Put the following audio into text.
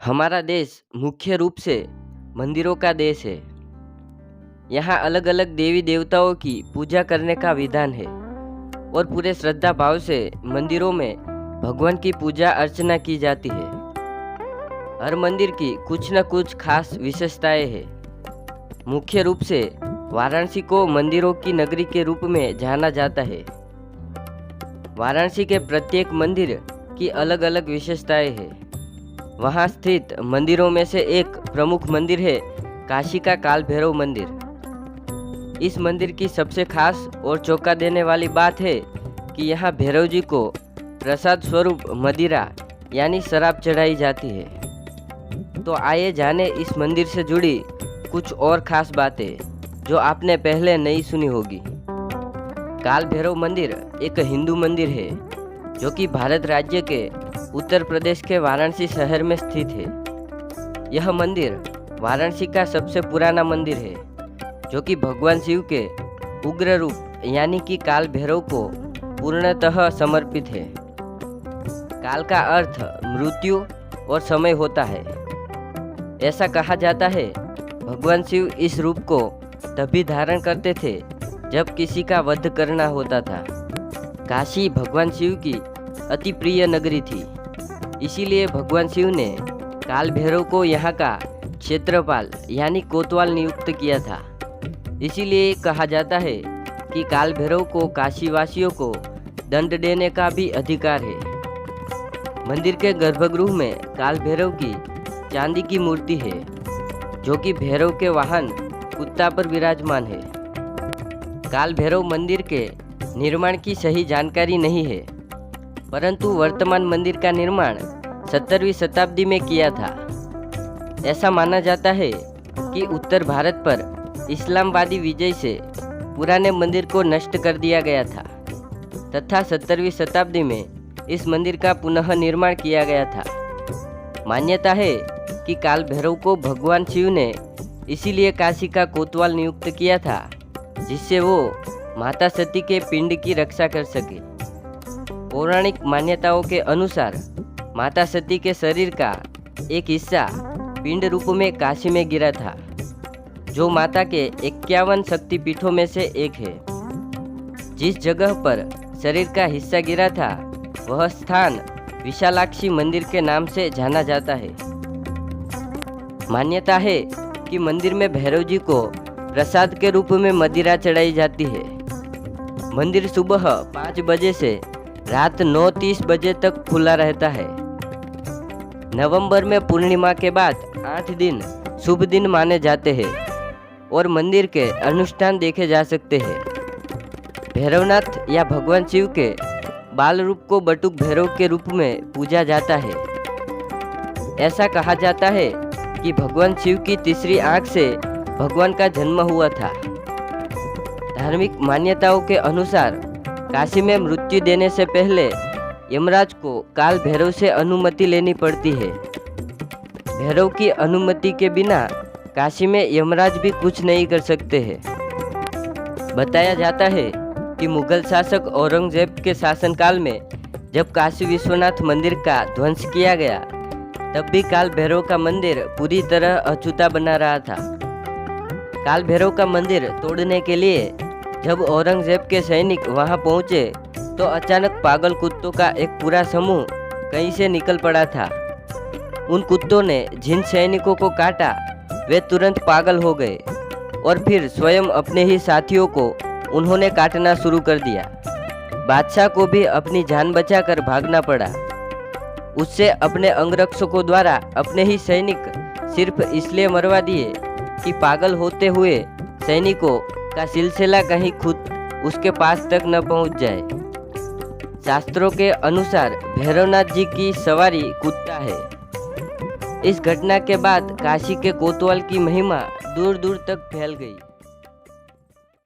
हमारा देश मुख्य रूप से मंदिरों का देश है। यहाँ अलग अलग देवी देवताओं की पूजा करने का विधान है और पूरे श्रद्धा भाव से मंदिरों में भगवान की पूजा अर्चना की जाती है। हर मंदिर की कुछ न कुछ खास विशेषताएं हैं। मुख्य रूप से वाराणसी को मंदिरों की नगरी के रूप में जाना जाता है। वाराणसी के प्रत्येक मंदिर की अलग अलग विशेषताएं हैं। वहाँ स्थित मंदिरों में से एक प्रमुख मंदिर है काशी का काल भैरव मंदिर। इस मंदिर की सबसे खास और चौंका देने वाली बात है कि यहाँ भैरव जी को प्रसाद स्वरूप मदिरा यानी शराब चढ़ाई जाती है। तो आइए जाने इस मंदिर से जुड़ी कुछ और खास बातें जो आपने पहले नहीं सुनी होगी। काल भैरव मंदिर एक हिंदू मंदिर है जो कि भारत राज्य के उत्तर प्रदेश के वाराणसी शहर में स्थित है। यह मंदिर वाराणसी का सबसे पुराना मंदिर है जो कि भगवान शिव के उग्र रूप यानी कि काल भैरव को पूर्णतः समर्पित है। काल का अर्थ मृत्यु और समय होता है। ऐसा कहा जाता है भगवान शिव इस रूप को तभी धारण करते थे जब किसी का वध करना होता था। काशी भगवान शिव की अति प्रिय नगरी थी, इसीलिए भगवान शिव ने काल भैरव को यहाँ का क्षेत्रपाल यानी कोतवाल नियुक्त किया था। इसीलिए कहा जाता है कि काल भैरव को काशीवासियों को दंड देने का भी अधिकार है। मंदिर के गर्भगृह में काल भैरव की चांदी की मूर्ति है जो कि भैरव के वाहन कुत्ता पर विराजमान है। काल भैरव मंदिर के निर्माण की सही जानकारी नहीं है, परंतु वर्तमान मंदिर का निर्माण 17वीं शताब्दी में किया था। ऐसा माना जाता है कि उत्तर भारत पर इस्लामवादी विजय से पुराने मंदिर को नष्ट कर दिया गया था तथा 17वीं शताब्दी में इस मंदिर का पुनः निर्माण किया गया था। मान्यता है कि काल भैरव को भगवान शिव ने इसीलिए काशी का कोतवाल नियुक्त किया था जिससे वो माता सती के पिंड की रक्षा कर सके। पौराणिक मान्यताओं के अनुसार माता सती के शरीर का एक हिस्सा पिंड रूप में काशी में गिरा था जो माता के 51 शक्तिपीठों में से एक है। जिस जगह पर शरीर का हिस्सा गिरा था वह स्थान विशालाक्षी मंदिर के नाम से जाना जाता है। मान्यता है कि मंदिर में भैरव जी को प्रसाद के रूप में मदिरा चढ़ाई जाती है। मंदिर सुबह 5 बजे से रात 9:30 बजे तक खुला रहता है। नवंबर में पूर्णिमा के बाद 8 दिन शुभ दिन माने जाते हैं और मंदिर के अनुष्ठान देखे जा सकते हैं। भैरवनाथ या भगवान शिव के बाल रूप को बटुक भैरव के रूप में पूजा जाता है। ऐसा कहा जाता है कि भगवान शिव की तीसरी आंख से भगवान का जन्म हुआ था। धार्मिक मान्यताओं के अनुसार काशी में मृत्यु देने से पहले यमराज को काल भैरव से अनुमति लेनी पड़ती है। भैरव की अनुमति के बिना काशी में यमराज भी कुछ नहीं कर सकते हैं। बताया जाता है कि मुगल शासक औरंगजेब के शासनकाल में जब काशी विश्वनाथ मंदिर का ध्वंस किया गया तब भी काल भैरव का मंदिर पूरी तरह अछूता बना रहा था। काल भैरव का मंदिर तोड़ने के लिए जब औरंगजेब के सैनिक वहां पहुंचे तो अचानक पागल कुत्तों का एक पूरा समूह कहीं से निकल पड़ा था। उन कुत्तों ने जिन सैनिकों को काटा वे तुरंत पागल हो गए और फिर स्वयं अपने ही साथियों को उन्होंने काटना शुरू कर दिया। बादशाह को भी अपनी जान बचाकर भागना पड़ा। उससे अपने अंगरक्षकों द्वारा अपने ही सैनिक सिर्फ इसलिए मरवा दिए कि पागल होते हुए सैनिकों का सिलसिला कहीं खुद उसके पास तक न पहुंच जाए। शास्त्रों के अनुसार भैरवनाथ जी की सवारी कुत्ता है। इस घटना के बाद काशी के कोतवाल की महिमा दूर दूर तक फैल गई।